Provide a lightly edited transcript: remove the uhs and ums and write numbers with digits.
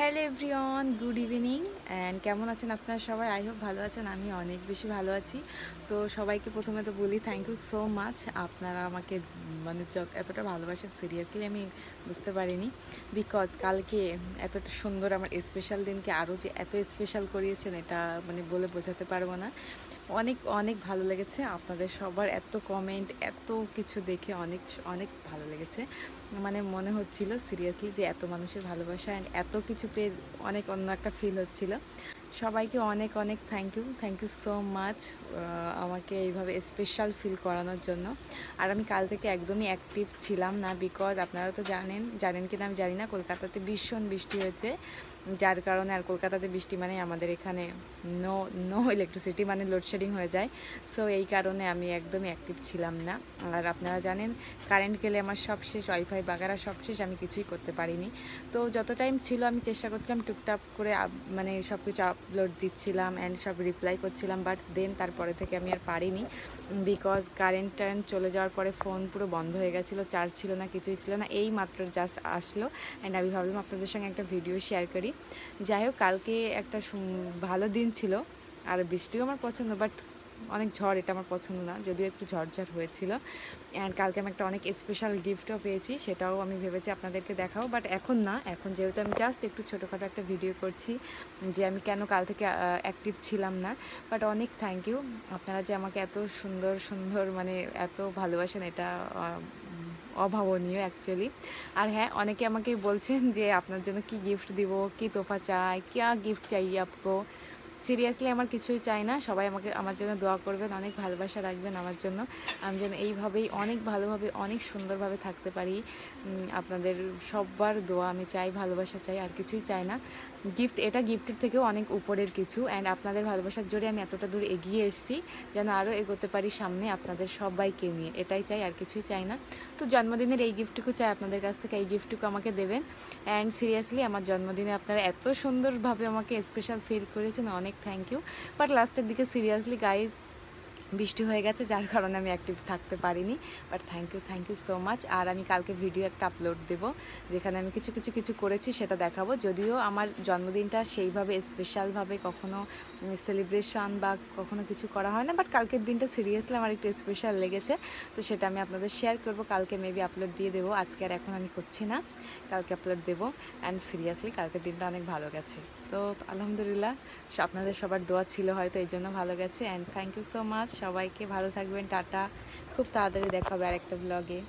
Hello everyone, good evening and কেমন আছেন আপনারা সবাই? আই হোপ ভালো আছেন। আমি অনেক বেশি ভালো আছি। তো সবাইকে প্রথমে তো বলি থ্যাংক ইউ সো মাচ। আপনারা আমাকে মানে এতটা ভালোবাসেন, সিরিয়াসলি আমি বুঝতে পারিনি। বিকজ কালকে এতটা সুন্দর আমার স্পেশাল দিনকে আরও যে এত স্পেশাল করিয়েছেন, এটা মানে বলে বোঝাতে পারবো না। অনেক অনেক ভালো লেগেছে আপনাদের সবার এত কমেন্ট, এত কিছু দেখে অনেক অনেক ভালো লেগেছে। মানে মনে হচ্ছিল সিরিয়াসলি যে এত মানুষের ভালোবাসা অ্যান্ড এত কিছু পেয়ে অনেক অন্য একটা ফিল হচ্ছিল। সবাইকে অনেক অনেক থ্যাংক ইউ সো মাচ আমাকে এইভাবে স্পেশাল ফিল করানোর জন্য। আর আমি কাল থেকে একদমই অ্যাক্টিভ ছিলাম না, বিকজ আপনারা তো জানেন কিনা আমি জানি না, কলকাতাতে ভীষণ বৃষ্টি হয়েছে, যার কারণে আর কলকাতাতে বৃষ্টি মানে আমাদের এখানে নো নো ইলেকট্রিসিটি, মানে লোডশেডিং হয়ে যায়। সো এই কারণে আমি একদমই অ্যাক্টিভ ছিলাম না। আর আপনারা জানেন কারেন্ট গেলে আমার সব শেষ, ওয়াইফাই বাগারা সব শেষ, আমি কিছুই করতে পারিনি। তো যত টাইম ছিল আমি চেষ্টা করছিলাম টুকটাক করে মানে সব কিছু আপলোড দিচ্ছিলাম অ্যান্ড সব রিপ্লাই করছিলাম, বাট দেন তারপরে থেকে আমি আর পারিনি, বিকজ কারেন্ট চলে যাওয়ার পরে ফোন পুরো বন্ধ হয়ে গেছিলো, চার্জ ছিল না, কিছুই ছিল না। এই মাত্র জাস্ট আসলো অ্যান্ড আমি ভাবলাম আপনাদের সঙ্গে একটা ভিডিও শেয়ার করি। যাই হোক, কালকে একটা ভালো দিন ছিল। আর বৃষ্টিও আমার পছন্দ, বাট অনেক ঝড়, এটা আমার পছন্দ না, যদিও একটু ঝড় হয়েছিল। অ্যান্ড কালকে আমি একটা অনেক স্পেশাল গিফটও পেয়েছি, সেটাও আমি ভেবেছি আপনাদেরকে দেখাবো, বাট এখন না। এখন যেহেতু আমি জাস্ট একটু ছোটোখাটো একটা ভিডিও করছি যে আমি কেন কাল থেকে অ্যাক্টিভ ছিলাম না। বাট অনেক থ্যাংক ইউ, আপনারা যে আমাকে এত সুন্দর সুন্দর মানে এত ভালোবাসেন, এটা অভাবনীয় অ্যাকচুয়ালি। আর হ্যাঁ, অনেকে আমাকে বলছেন যে আপনার জন্য কি গিফট দিব, কি তোফা চাই, क्या गिफ्ट चाहिए आपको। সিরিয়াসলি আমার কিছুই চাই না, সবাই আমার জন্য দোয়া করবেন, অনেক ভালোবাসা রাখবেন আমার জন্য, আমি যেন এইভাবেই অনেক ভালোভাবে অনেক সুন্দরভাবে থাকতে পারি। আপনাদের সবার দোয়া আমি চাই, ভালোবাসা চাই, আর কিছুই চাই না। এটা গিফটের থেকেও অনেক উপরের কিছু, অ্যান্ড আপনাদের ভালোবাসার জোরে আমি এতটা দূর এগিয়ে এসেছি, যেন আরও এগোতে পারি সামনে আপনাদের সবাইকে নিয়ে, এটাই চাই, আর কিছুই চাই না। তো জন্মদিনের এই গিফটটুকু চাই আপনাদের কাছ থেকে, এই গিফটটুকু আমাকে দেবেন। অ্যান্ড সিরিয়াসলি আমার জন্মদিনে আপনারা এত সুন্দরভাবে আমাকে স্পেশাল ফিল করেছেন, অনেক থ্যাংক ইউ। বাট লাস্টের দিকে সিরিয়াসলি গাইজ বৃষ্টি হয়ে গেছে, যার কারণে আমি অ্যাক্টিভ থাকতে পারিনি। But thank you so much. আর আমি কালকে ভিডিও একটা আপলোড দেবো, যেখানে আমি কিছু করেছি সেটা দেখাবো। যদিও আমার জন্মদিনটা সেইভাবে স্পেশালভাবে কখনো সেলিব্রেশন বা কখনো কিছু করা হয় না, বাট কালকের দিনটা সিরিয়াসলি আমার একটু স্পেশাল লেগেছে। তো সেটা আমি আপনাদের শেয়ার করবো, কালকে মেবি আপলোড দিয়ে দেবো, আজকে আর এখন আমি করছি না, কালকে আপলোড দেবো। অ্যান্ড সিরিয়াসলি কালকের দিনটা অনেক ভালো গেছে। তো আলহামদুলিল্লাহ, আপনাদের সবার দোয়া ছিল হয়তো, এই জন্য ভালো গেছে। And thank you so much, সবাইকে ভালো থাকবেন, টাটা। খুব তাড়াতাড়ি দেখা হবে আরেকটা ব্লগে।